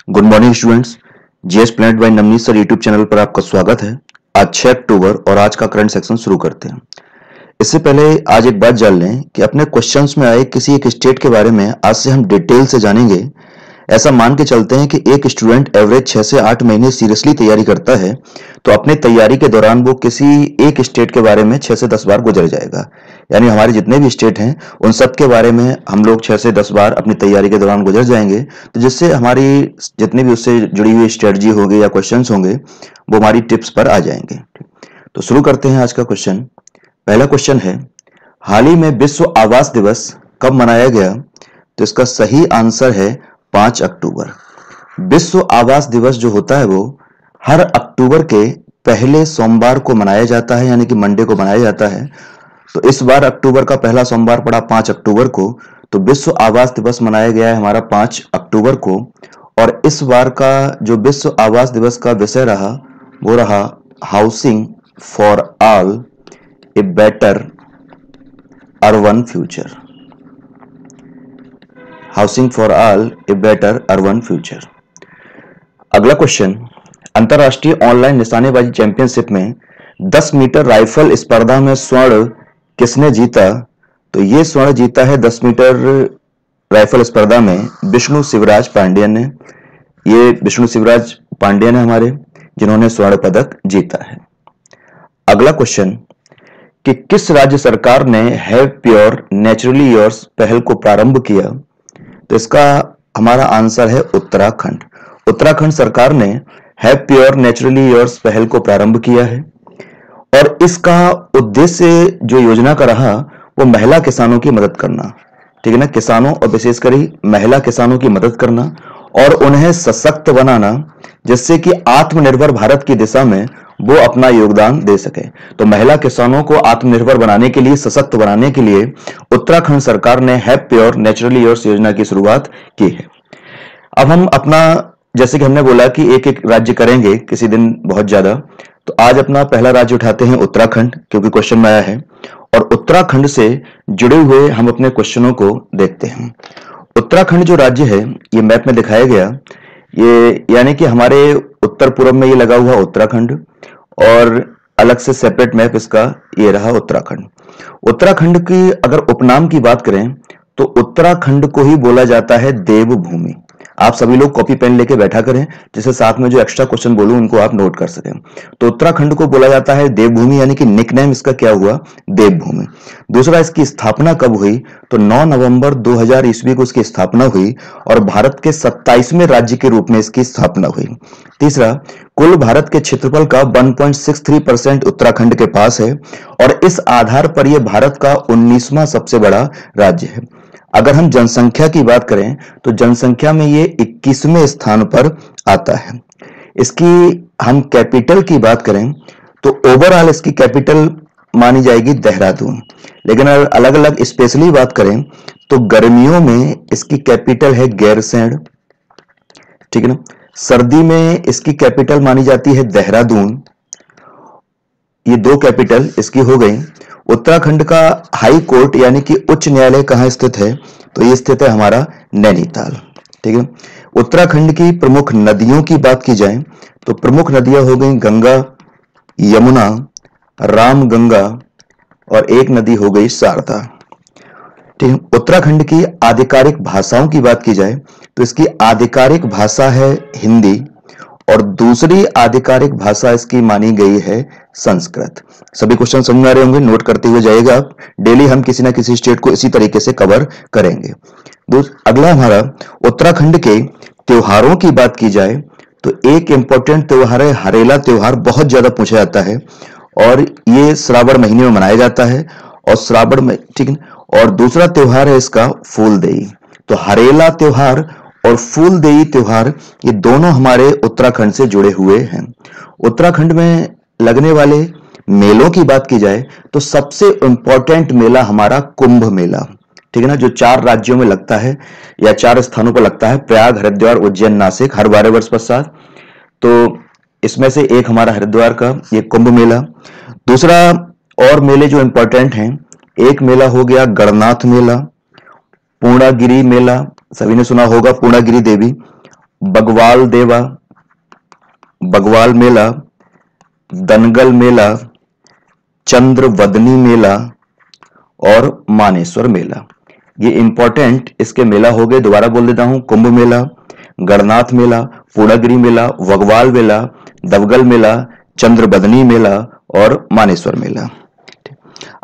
Good morning students. GS planet by Navneet sir YouTube channel पर आपका स्वागत है। आज 6 अक्टूबर और आज का करंट सेक्शन शुरू करते हैं। इससे पहले आज एक बात जान लें कि अपने क्वेश्चंस में आए किसी एक स्टेट के बारे में आज से हम डिटेल से जानेंगे। ऐसा मान के चलते हैं कि एक स्टूडेंट एवरेज 6 से 8 महीने सीरियसली तैयारी करता है, तो अपने तैयारी के दौरान वो किसी एक स्टेट के बारे में 6 से 10 बार गुजर जाएगा। यानी हमारे जितने भी स्टेट हैं उन सब के बारे में हम लोग 6 से 10 बार अपनी तैयारी के दौरान गुजर जाएंगे, तो जिससे हमारी जितनी भी उससे जुड़ी हुई स्ट्रेटजी होगी या क्वेश्चंस होंगे वो हमारी टिप्स पर आ जाएंगे। तो शुरू करते हैं आज का क्वेश्चन। पहला क्वेश्चन है, हाल ही में विश्व आवास दिवस कब मनाया गया? तो इसका सही आंसर है 5 अक्टूबर। विश्व आवास दिवस जो होता है वो हर अक्टूबर के पहले सोमवार को मनाया जाता है, यानी कि मंडे को मनाया जाता है। तो इस बार अक्टूबर का पहला सोमवार पड़ा 5 अक्टूबर को, तो विश्व आवास दिवस मनाया गया है हमारा 5 अक्टूबर को। और इस बार का जो विश्व आवास दिवस का विषय रहा वो रहा housing for all a better urban future. Housing for all a better urban future. अगला क्वेश्चन, अंतरराष्ट्रीय ऑनलाइन निशानेबाजी चैंपियनशिप में 10 मीटर राइफल स्पर्धा में स्वर्ण किसने जीता? तो ये स्वर्ण जीता है 10 मीटर राइफल स्पर्धा में विष्णु शिवराज पांडेयन ने। ये विष्णु शिवराज पांडेयन है हमारे, जिन्होंने स्वर्ण पदक जीता है। अगला क्वेश्चन, कि किस राज्य सरकार ने हैव प्योर नेचुरली योर्स पहल को प्रारंभ किया? तो इसका हमारा आंसर है उत्तराखंड। उत्तराखंड सरकार ने हैव प्योर नेचुरली योर्स पहल को प्रारंभ किया है और इसका उद्देश्य जो योजना का रहा वो महिला किसानों की मदद करना, ठीक है ना, किसानों और विशेषकर महिला किसानों की मदद करना और उन्हें सशक्त बनाना, जिससे कि आत्मनिर्भर भारत की दिशा में वो अपना योगदान दे सके। तो महिला किसानों को आत्मनिर्भर बनाने के लिए, सशक्त बनाने के लिए उत्तराखंड सरकार ने हैव प्योर नेचुरली योर्स योजना की शुरुआत की है। अब हम अपना, जैसे कि हमने बोला कि एक एक राज्य करेंगे किसी दिन बहुत ज्यादा, तो आज अपना पहला राज्य उठाते हैं उत्तराखंड, क्योंकि क्वेश्चन में आया है, और उत्तराखंड से जुड़े हुए हम अपने क्वेश्चनों को देखते हैं। उत्तराखंड जो राज्य है ये मैप में दिखाया गया, ये यानी कि हमारे उत्तर पूर्व में ये लगा हुआ उत्तराखंड और अलग से सेपरेट मैप इसका ये रहा उत्तराखंड। उत्तराखंड की अगर उपनाम की बात करें तो उत्तराखंड को ही बोला जाता है देवभूमि। आप सभी लोग कॉपी पेन लेके बैठा करें, जिससे साथ में जो एक्स्ट्रा क्वेश्चन बोलूं उनको आप नोट कर सकें। तो उत्तराखंड को बोला जाता है देवभूमि, यानी कि निकनेम इसका क्या हुआ? देवभूमि। दूसरा, इसकी स्थापना कब हुई? तो 9 नवंबर 2000 ईस्वी को इसकी स्थापना हुई और भारत के 27वें राज्य के रूप में इसकी स्थापना हुई। तीसरा, कुल भारत के क्षेत्रफल का 1.63% उत्तराखंड के पास है और इस आधार पर यह भारत का 19वां सबसे बड़ा राज्य है। अगर हम जनसंख्या की बात करें तो जनसंख्या में ये 21वें स्थान पर आता है। इसकी हम कैपिटल की बात करें तो ओवरऑल इसकी कैपिटल मानी जाएगी देहरादून, लेकिन अगर अलग अलग स्पेशली बात करें तो गर्मियों में इसकी कैपिटल है गैरसैंण, ठीक है ना। सर्दी में इसकी कैपिटल मानी जाती है देहरादून। ये 2 कैपिटल इसकी हो गई। उत्तराखंड का हाई कोर्ट यानी कि उच्च न्यायालय कहाँ स्थित है? तो ये स्थित है हमारा नैनीताल, ठीक है। उत्तराखंड की प्रमुख नदियों की बात की जाए तो प्रमुख नदियां हो गई गंगा, यमुना, रामगंगा और एक नदी हो गई शारदा, ठीक है। उत्तराखंड की आधिकारिक भाषाओं की बात की जाए तो इसकी आधिकारिक भाषा है हिंदी और दूसरी आधिकारिक भाषा इसकी मानी गई है संस्कृत। सभी क्वेश्चन समझ में आ रहे होंगे, नोट करते हुए जाइएगा आप। डेली हम किसी ना किसी स्टेट को इसी तरीके से कवर करेंगे। अगला हमारा उत्तराखंड के त्योहारों की बात की जाए तो एक इंपॉर्टेंट त्योहार है हरेला त्योहार, बहुत ज्यादा पूछा जाता है और ये श्रावण महीने में मनाया जाता है और श्रावण में, ठीक है। और दूसरा त्योहार है इसका फूलदेई। तो हरेला त्योहार और फूलदेई त्योहार ये दोनों हमारे उत्तराखंड से जुड़े हुए हैं। उत्तराखंड में लगने वाले मेलों की बात की जाए तो सबसे इंपॉर्टेंट मेला हमारा कुंभ मेला, ठीक है ना, जो 4 राज्यों में लगता है या 4 स्थानों पर लगता है, प्रयाग, हरिद्वार, उज्जैन, नासिक, हर 12 वर्ष पश्चात। तो इसमें से एक हमारा हरिद्वार का ये कुंभ मेला। दूसरा और मेले जो इंपॉर्टेंट हैं, एक मेला हो गया गणनाथ मेला, पूर्णागिरि मेला, सभी ने सुना होगा पूर्णागिरि देवी, बगवाल देवा, बगवाल मेला, दनगल मेला, चंद्रवदनी मेला और मानेश्वर मेला। ये इंपॉर्टेंट इसके मेला हो गए, दोबारा बोल देता हूं, कुंभ मेला, गणनाथ मेला, पूर्णागिरि मेला, बगवाल मेला, दवगल मेला, चंद्रवदनी मेला और मानेश्वर मेला।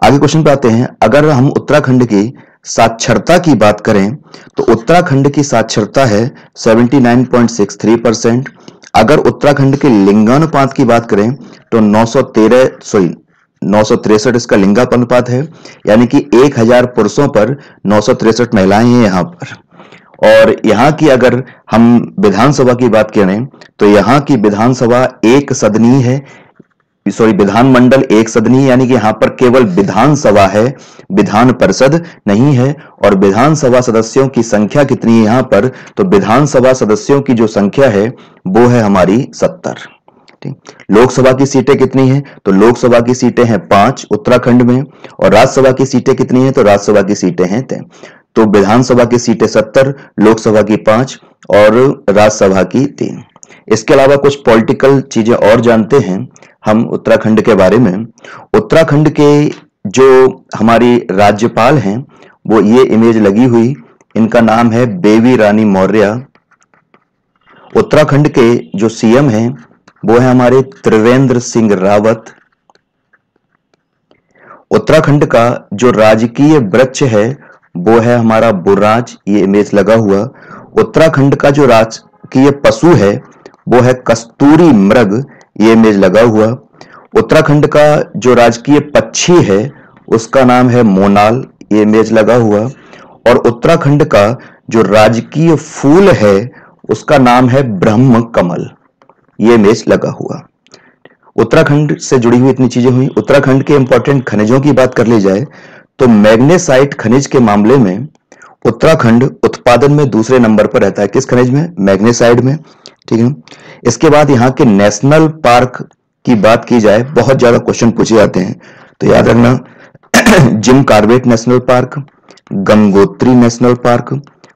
आगे क्वेश्चन पे आते हैं। अगर हम उत्तराखंड की साक्षरता की बात करें तो उत्तराखंड की साक्षरता है 79.63%। अगर उत्तराखंड के लिंगानुपात की बात करें तो 963 इसका लिंगानुपात है, यानी कि 1000 पुरुषों पर 963 महिलाएं हैं यहाँ पर। और यहाँ की अगर हम विधानसभा की बात करें तो यहाँ की विधानसभा एक सदनीय है, विधानमंडल एक सदनीय, यानी कि यहाँ पर केवल विधानसभा है, विधान परिषद नहीं है। और विधानसभा सदस्यों की संख्या कितनी है यहाँ पर, तो विधानसभा सदस्यों की जो संख्या है वो है हमारी 70। लोकसभा की सीटें कितनी हैं, तो लोकसभा की सीटें हैं 5 उत्तराखंड में, और राज्यसभा की सीटें कितनी हैं, तो राज्यसभा की सीटें हैं 3। तो विधानसभा की सीटें 70, लोकसभा की 5 और राज्यसभा की 3। इसके अलावा कुछ पॉलिटिकल चीजें और जानते हैं हम उत्तराखंड के बारे में। उत्तराखंड के जो हमारी राज्यपाल हैं वो ये इमेज लगी हुई, इनका नाम है बेबी रानी मौर्य। उत्तराखंड के जो सीएम हैं वो है हमारे त्रिवेंद्र सिंह रावत। उत्तराखंड का जो राजकीय वृक्ष है वो है हमारा बुर्राज, ये इमेज लगा हुआ। उत्तराखंड का जो राजकीय पशु है वो है कस्तूरी मृग, ये इमेज लगा हुआ। उत्तराखंड का जो राजकीय पक्षी है उसका नाम है मोनाल, ये इमेज लगा हुआ। और उत्तराखंड का जो राजकीय फूल है उसका नाम है ब्रह्म कमल, ये इमेज लगा हुआ। उत्तराखंड से जुड़ी हुई इतनी चीजें हुई। उत्तराखंड के इंपॉर्टेंट खनिजों की बात कर ली जाए तो मैग्नेसाइट खनिज के मामले में उत्तराखंड उत्पादन में दूसरे नंबर पर रहता है। किस खनिज में? मैग्नेसाइट में। ठीक है। इसके बाद यहाँ के नेशनल पार्क की बात की जाए, बहुत ज्यादा क्वेश्चन पूछे जाते हैं तो याद रखना Jim Corbett National Park, Gangotri National Park,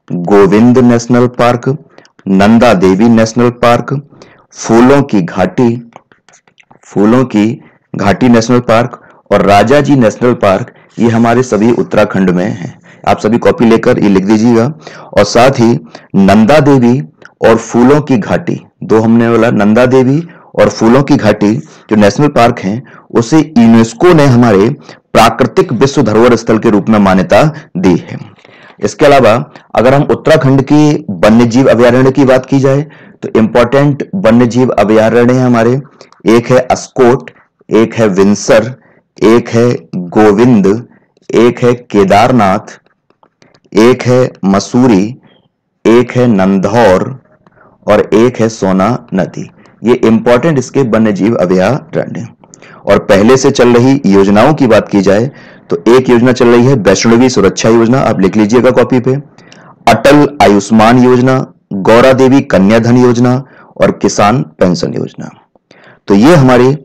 Govind National Park, Nanda Devi National Park, फूलों की घाटी नेशनल पार्क और राजाजी नेशनल पार्क, ये हमारे सभी उत्तराखंड में हैं। आप सभी कॉपी लेकर ये लिख दीजिएगा। और साथ ही नंदा देवी और फूलों की घाटी, दो हमने बोला, नंदा देवी और फूलों की घाटी जो नेशनल पार्क हैं उसे यूनेस्को ने हमारे प्राकृतिक विश्व धरोहर स्थल के रूप में मान्यता दी है। इसके अलावा अगर हम उत्तराखंड की वन्यजीव अभयारण्य की बात की जाए तो इंपॉर्टेंट वन्यजीव अभयारण्य है हमारे, एक है अस्कोट, एक है विंसर, एक है गोविंद, एक है केदारनाथ, एक है मसूरी, एक है नंधौर और एक है सोना नदी। ये इंपॉर्टेंट इसके वन्यजीव अभयारण्य। और पहले से चल रही योजनाओं की बात की जाए तो एक योजना चल रही है वैष्णवी सुरक्षा योजना, आप लिख लीजिएगा कॉपी पे, अटल आयुष्मान योजना, गौरा देवी कन्याधन योजना और किसान पेंशन योजना। तो ये हमारी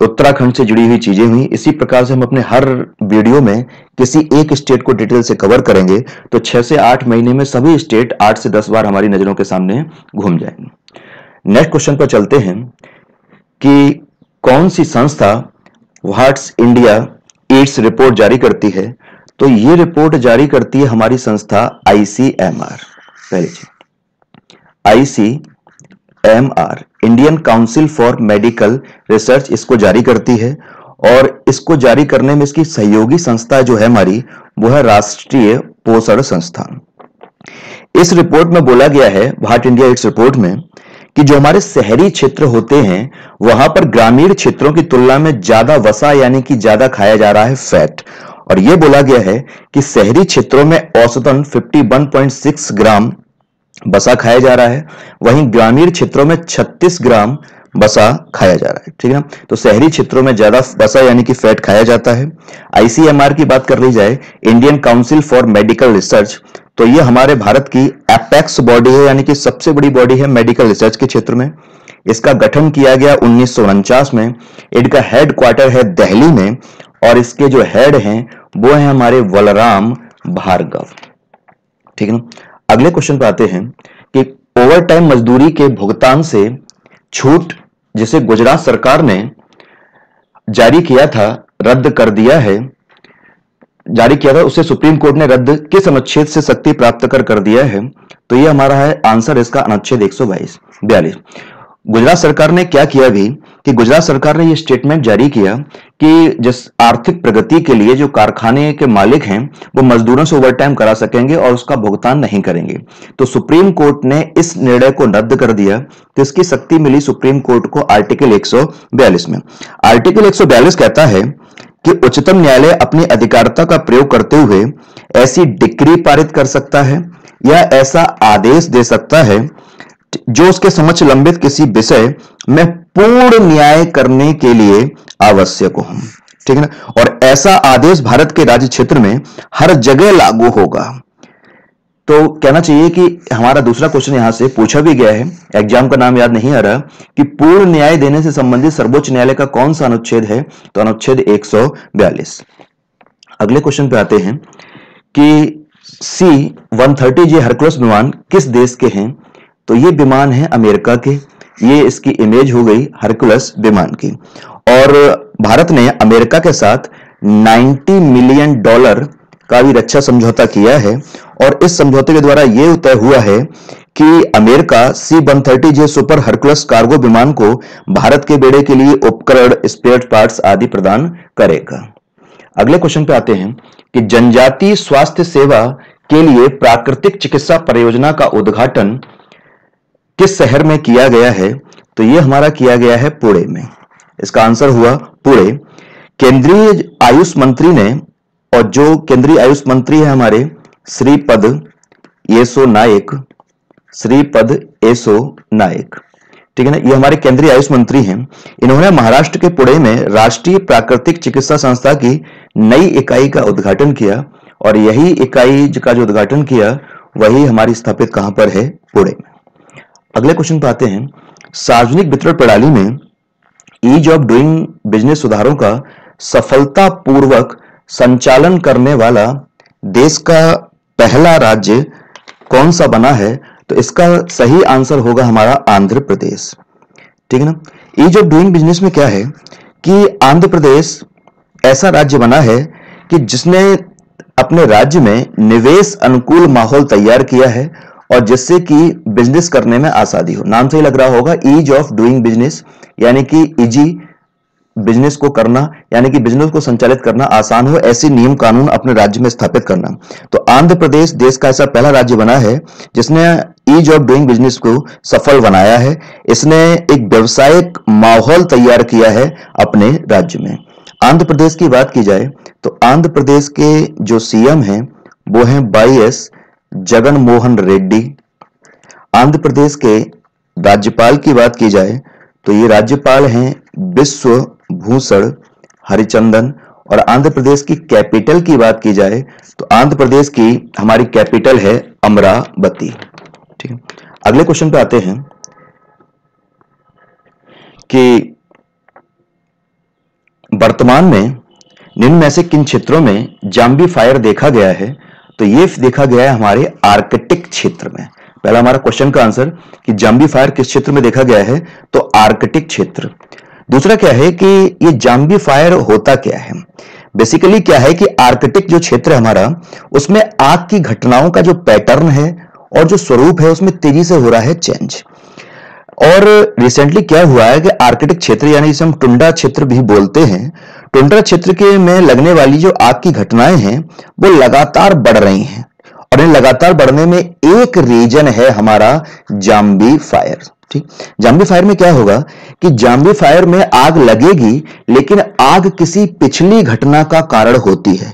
उत्तराखंड से जुड़ी हुई चीजें हुई। इसी प्रकार से हम अपने हर वीडियो में किसी एक स्टेट को डिटेल से कवर करेंगे तो 6 से 8 महीने में सभी स्टेट 8 से 10 बार हमारी नजरों के सामने घूम जाएंगे। नेक्स्ट क्वेश्चन पर चलते हैं कि कौन सी संस्था व्हाट्स इंडिया ईट्स रिपोर्ट जारी करती है, तो ये रिपोर्ट जारी करती है हमारी संस्था ICMR। पहली चीज ICMR, Indian council for medical research, इसको जारी करती है। और इसको जारी करने में इसकी सहयोगी संस्था जो है हमारी वो है राष्ट्रीय पोषण संस्थान। इस रिपोर्ट में बोला गया है, व्हाट इंडिया ईट्स रिपोर्ट में, कि जो हमारे शहरी क्षेत्र होते हैं वहां पर ग्रामीण क्षेत्रों की तुलना में ज्यादा वसा यानी कि ज्यादा खाया जा रहा है फैट। और यह बोला गया है कि शहरी क्षेत्रों में औसतन 51.6 ग्राम वसा खाया जा रहा है, वहीं ग्रामीण क्षेत्रों में 36 ग्राम वसा खाया जा रहा है। ठीक है। तो शहरी क्षेत्रों में ज्यादा वसा यानी कि फैट खाया जाता है। ICMR की बात कर ली जाए, Indian council for medical research, तो ये हमारे भारत की एपेक्स बॉडी है, यानी कि सबसे बड़ी बॉडी है मेडिकल रिसर्च के क्षेत्र में। इसका गठन किया गया 1949 में। इनका हेड क्वार्टर है दिल्ली में और इसके जो हेड हैं वो हैं हमारे बलराम भार्गव। ठीक है ना। अगले क्वेश्चन पे आते हैं कि ओवर टाइम मजदूरी के भुगतान से छूट जिसे गुजरात सरकार ने जारी किया था, रद्द कर दिया है, जारी किया था, उसे सुप्रीम कोर्ट ने रद्द किस अनुच्छेद से शक्ति प्राप्त कर दिया है? तो ये हमारा है आंसर इसका अनुच्छेद 142। गुजरात सरकार ने क्या किया भी कि गुजरात सरकार ने ये स्टेटमेंट जारी किया कि जिस आर्थिक प्रगति के लिए जो कारखाने के मालिक हैं वो मजदूरों से ओवरटाइम करा सकेंगे और उसका भुगतान नहीं करेंगे। तो सुप्रीम कोर्ट ने इस निर्णय को रद्द कर दिया। तो इसकी शक्ति मिली सुप्रीम कोर्ट को आर्टिकल 142 में। आर्टिकल 142 कहता है कि उच्चतम न्यायालय अपनी अधिकारिता का प्रयोग करते हुए ऐसी डिक्री पारित कर सकता है या ऐसा आदेश दे सकता है जो उसके समक्ष लंबित किसी विषय में पूर्ण न्याय करने के लिए आवश्यक हो। ठीक है ना? और ऐसा आदेश भारत के राज्य क्षेत्र में हर जगह लागू होगा। तो कहना चाहिए कि हमारा दूसरा क्वेश्चन यहां से पूछा भी गया है, एग्जाम का नाम याद नहीं आ रहा, कि पूर्ण न्याय देने से संबंधित सर्वोच्च न्यायालय का कौन सा अनुच्छेद है? तो अनुच्छेद 142। अगले क्वेश्चन पे आते हैं कि C-130J हरकुलस विमान किस देश के हैं? तो ये विमान है अमेरिका के। ये इसकी इमेज हो गई हरकुलस विमान की। और भारत ने अमेरिका के साथ $90 मिलियन का भी रक्षा समझौता किया है और इस समझौते के द्वारा यह तय हुआ है कि America C-130J super Hercules cargo विमान को भारत के बेड़े के लिए उपकरण, स्पेयर पार्ट्स आदि प्रदान करेगा। अगले क्वेश्चन पे आते हैं कि जनजातीय स्वास्थ्य सेवा के लिए प्राकृतिक चिकित्सा परियोजना का उद्घाटन किस शहर में किया गया है? तो यह हमारा किया गया है पुणे में। इसका आंसर हुआ पुणे। केंद्रीय आयुष मंत्री ने, और जो केंद्रीय आयुष मंत्री है हमारे श्रीपद येसो नायक, ठीक है ना, ये हमारे केंद्रीय आयुष मंत्री हैं। इन्होंने महाराष्ट्र के पुणे में राष्ट्रीय प्राकृतिक चिकित्सा संस्था की नई इकाई का उद्घाटन किया और यही इकाई का जो उद्घाटन किया वही हमारी स्थापित कहां पर है? पुणे में। अगले क्वेश्चन पे आते हैं, सार्वजनिक वितरण प्रणाली में ईज ऑफ डूइंग बिजनेस सुधारों का सफलतापूर्वक संचालन करने वाला देश का पहला राज्य कौन सा बना है? तो इसका सही आंसर होगा हमारा आंध्र प्रदेश। ठीक है ना? ईज ऑफ डूइंग बिजनेस में क्या है कि आंध्र प्रदेश ऐसा राज्य बना है कि जिसने अपने राज्य में निवेश अनुकूल माहौल तैयार किया है और जिससे कि बिजनेस करने में आसानी हो। नाम से ही लग रहा होगा, ईज ऑफ डूइंग बिजनेस, यानी कि इजी बिजनेस को करना, यानी कि बिजनेस को संचालित करना आसान हो, ऐसे नियम कानून अपने राज्य में स्थापित करना। तो आंध्र प्रदेश देश का ऐसा पहला राज्य बना है जिसने ईज ऑफ डूइंग बिजनेस को सफल बनाया है। इसने एक व्यवसायिक माहौल तैयार किया है अपने राज्य में। आंध्र प्रदेश की बात की जाए तो आंध्र प्रदेश के जो सीएम हैं वो हैं YS जगन मोहन रेड्डी। आंध्र प्रदेश के राज्यपाल की बात की जाए तो ये राज्यपाल हैं विश्व भूषण हरिचंदन। और आंध्र प्रदेश की कैपिटल की बात की जाए तो आंध्र प्रदेश की हमारी कैपिटल है अमरावती। ठीक है, अगले क्वेश्चन पे आते हैं कि वर्तमान में निम्न में से किन क्षेत्रों में जाम्बी फायर देखा गया है? तो ये देखा गया है हमारे आर्कटिक क्षेत्र में। पहला हमारा क्वेश्चन का आंसर कि जाम्बी फायर किस क्षेत्र में देखा गया है? तो आर्कटिक क्षेत्र। दूसरा क्या है कि ये जाम्बी फायर होता क्या है? बेसिकली क्या है कि आर्कटिक जो क्षेत्र है हमारा, उसमें आग की घटनाओं का जो पैटर्न है और जो स्वरूप है उसमें तेजी से हो रहा है चेंज। और रिसेंटली क्या हुआ है कि आर्कटिक क्षेत्र यानी जिसे हम टुंड्रा क्षेत्र भी बोलते हैं, टुंड्रा क्षेत्र के में लगने वाली जो आग की घटनाएं हैं वो लगातार बढ़ रही हैं और इन लगातार बढ़ने में एक रीजन है हमारा जाम्बी फायर। ठीक, जाम्बी फायर में क्या होगा कि जाम्बी फायर में आग लगेगी लेकिन आग किसी पिछली घटना का कारण होती है।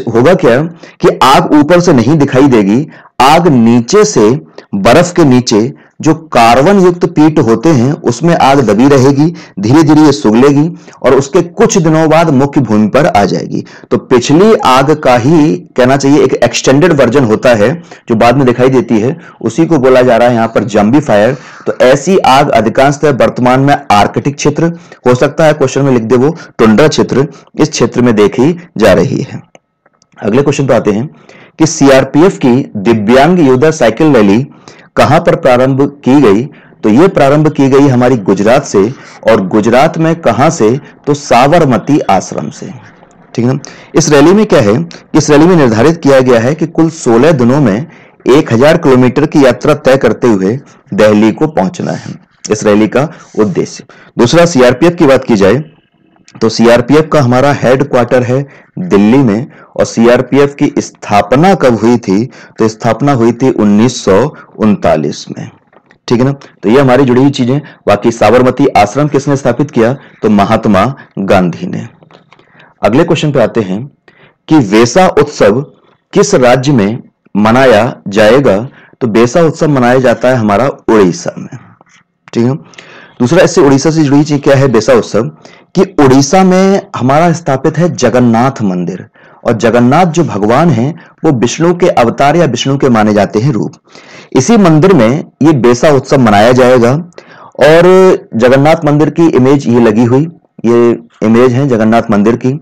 होगा क्या कि आग ऊपर से नहीं दिखाई देगी, आग नीचे से बर्फ के नीचे जो कार्बन युक्त पीठ होते हैं उसमें आग दबी रहेगी, धीरे धीरे ये सुगलेगी और उसके कुछ दिनों बाद मुख्य भूमि पर आ जाएगी। तो पिछली आग का ही कहना चाहिए एक एक्सटेंडेड वर्जन होता है जो बाद में दिखाई देती है, उसी को बोला जा रहा है यहां पर जाम्बी फायर। तो ऐसी आग अधिकांशतः वर्तमान में आर्कटिक क्षेत्र, हो सकता है क्वेश्चन में लिख दे वो टुंड्रा क्षेत्र, इस क्षेत्र में देखी जा रही है। अगले क्वेश्चन पे आते हैं कि सीआरपीएफ की दिव्यांग योद्धा साइकिल रैली कहां पर प्रारंभ की गई, तो ये प्रारंभ की गई हमारी गुजरात से, और गुजरात में कहां से, तो साबरमती आश्रम से। ठीक है। इस रैली में क्या है, इस रैली में निर्धारित किया गया है कि कुल 16 दिनों में 1000 किलोमीटर की यात्रा तय करते हुए दिल्ली को पहुंचना है, इस रैली का उद्देश्य। दूसरा, सीआरपीएफ की बात की जाए तो सीआरपीएफ का हमारा हेडक्वार्टर है दिल्ली में, और सीआरपीएफ की स्थापना कब हुई थी, तो स्थापना हुई थी 1939 में। ठीक है ना, तो ये हमारी जुड़ी हुई चीजें। बाकी साबरमती आश्रम किसने स्थापित किया, तो महात्मा गांधी ने। अगले क्वेश्चन पे आते हैं कि वेसा उत्सव किस राज्य में मनाया जाएगा, तो वेसा उत्सव मनाया जाता है हमारा उड़ीसा में। ठीक है। दूसरा, इससे उड़ीसा से जुड़ी चीज क्या है वेसा उत्सव, कि उड़ीसा में हमारा स्थापित है जगन्नाथ मंदिर, और जगन्नाथ जो भगवान हैं वो विष्णु के अवतार या विष्णु के माने जाते हैं रूप। इसी मंदिर में ये वेसा उत्सव मनाया जाएगा, और जगन्नाथ मंदिर की इमेज ये लगी हुई, ये इमेज है जगन्नाथ मंदिर की।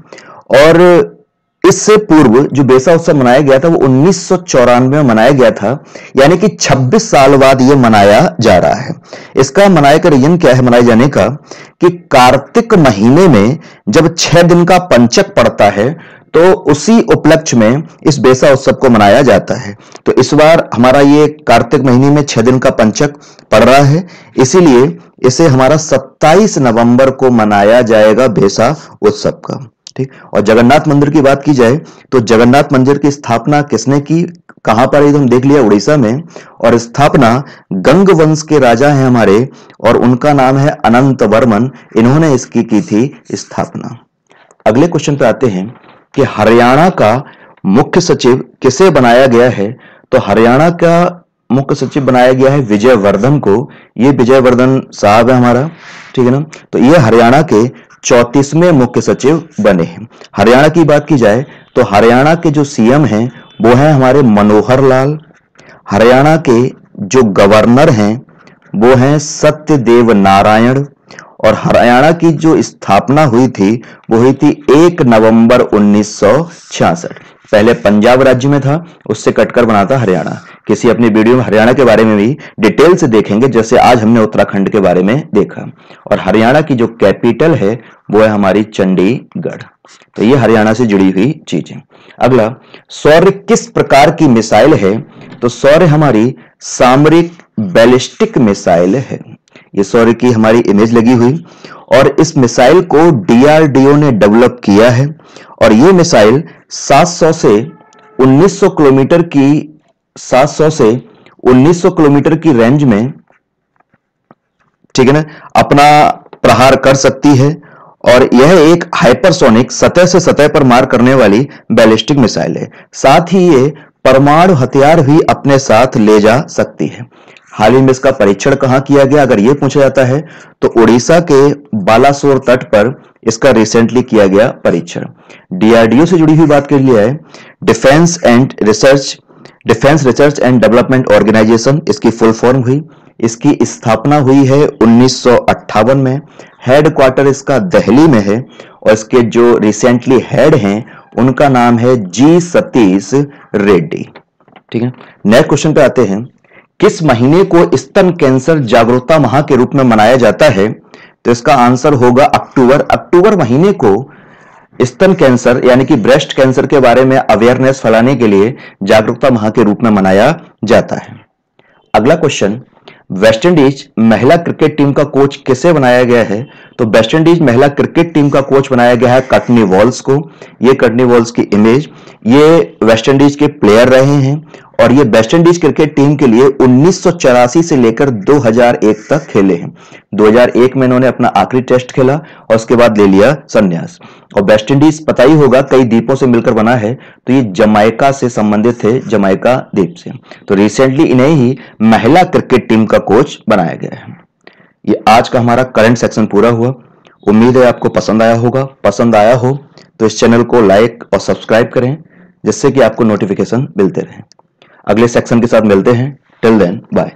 और इससे पूर्व जो वेसा उत्सव मनाया गया था वो 1994 में मनाया गया था, यानी कि 26 साल बाद ये मनाया जा रहा है। इसका मनाने का रीजन क्या है मनाए जाने का, कि कार्तिक महीने में जब 6 दिन का पंचक पड़ता है, तो उसी उपलक्ष्य में इस वेसा उत्सव को मनाया जाता है। तो इस बार हमारा ये कार्तिक महीने में 6 दिन का पंचक पड़ रहा है, इसीलिए इसे हमारा 27 नवंबर को मनाया जाएगा वेसा उत्सव का। ठीक। और जगन्नाथ मंदिर की बात की जाए तो जगन्नाथ मंदिर की स्थापना किसने की, कहां पर एकदम देख लिया, उड़ीसा में, और स्थापना गंग वंश के राजा हैं हमारे, और उनका नाम है अनंत वर्मन, इन्होंने इसकी की थी स्थापना। अगले क्वेश्चन पे आते हैं कि हरियाणा का मुख्य सचिव किसे बनाया गया है, तो हरियाणा का मुख्य सचिव बनाया गया है विजयवर्धन को। ये विजयवर्धन साहब है हमारा। ठीक है ना, तो ये हरियाणा के 34वें मुख्य सचिव बने हैं। हरियाणा की बात की जाए तो हरियाणा के जो सीएम हैं वो हैं हमारे मनोहर लाल। हरियाणा के जो गवर्नर हैं वो हैं सत्यदेव नारायण, और हरियाणा की जो स्थापना हुई थी वो हुई थी 1 नवंबर 1966। पहले पंजाब राज्य में था, उससे कटकर बना था हरियाणा। किसी अपनी वीडियो में हरियाणा के बारे में भी डिटेल से देखेंगे, जैसे आज हमने उत्तराखंड के बारे में देखा। और हरियाणा की जो कैपिटल है वो है हमारी चंडीगढ़। तो ये हरियाणा से जुड़ी हुई चीजें। अगला, शौर्य किस प्रकार की मिसाइल है, तो शौर्य हमारी सामरिक बैलिस्टिक मिसाइल है। ये शौर्य की हमारी इमेज लगी हुई, और इस मिसाइल को डीआरडीओ ने डेवलप किया है, और ये मिसाइल 700 से 1900 किलोमीटर की 700 से 1900 किलोमीटर की रेंज में, ठीक है ना, अपना प्रहार कर सकती है। और यह एक हाइपरसोनिक सतह से सतह पर मार करने वाली बैलिस्टिक मिसाइल है। साथ ही ये परमाणु हथियार भी अपने साथ ले जा सकती है। हाल ही में इसका परीक्षण कहां किया गया, अगर यह पूछा जाता है तो उड़ीसा के बालासोर तट पर इसका रिसेंटली किया गया परीक्षण। डीआरडीओ से जुड़ी हुई बात कर लिया है, defence research and development organisation, इसकी फुल फॉर्म हुई। इसकी स्थापना हुई है 1958 में। हेडक्वार्टर इसका दिल्ली में है, और इसके जो रिसेंटली हेड हैं उनका नाम है जी सतीश रेड्डी। ठीक है। नेक्स्ट क्वेश्चन पे आते हैं, किस महीने को स्तन कैंसर जागरूकता माह के रूप में मनाया जाता है, तो इसका आंसर होगा अक्टूबर। अक्टूबर महीने को स्तन कैंसर यानी कि ब्रेस्ट कैंसर के बारे में अवेयरनेस फैलाने के लिए जागरूकता माह के रूप में मनाया जाता है। अगला क्वेश्चन, वेस्ट इंडीज महिला क्रिकेट टीम का कोच किसे बनाया गया है, तो वेस्ट इंडीज महिला क्रिकेट टीम का कोच बनाया गया है कटनी वॉल्स को। ये कटनी वॉल्स की इमेज, ये वेस्ट इंडीज के प्लेयर रहे हैं, और ये वेस्ट इंडीज क्रिकेट टीम के लिए 1984 से लेकर 2001 तक खेले हैं। 2001 में इन्होंने अपना आखिरी टेस्ट खेला और उसके बाद ले लिया संन्यास। और वेस्ट इंडीज पता ही होगा कई द्वीपों से मिलकर बना है, तो ये जमाइका से संबंधित थे, जमाइका द्वीप से। तो रिसेंटली इन्हें ही महिला क्रिकेट टीम का कोच बनाया गया है। ये आज का हमारा करंट सेक्शन पूरा हुआ। उम्मीद है आपको पसंद आया होगा। पसंद आया हो तो इस चैनल को लाइक और सब्सक्राइब करें, जिससे कि आपको नोटिफिकेशन मिलते रहे। अगले सेक्शन के साथ मिलते हैं। Till then bye.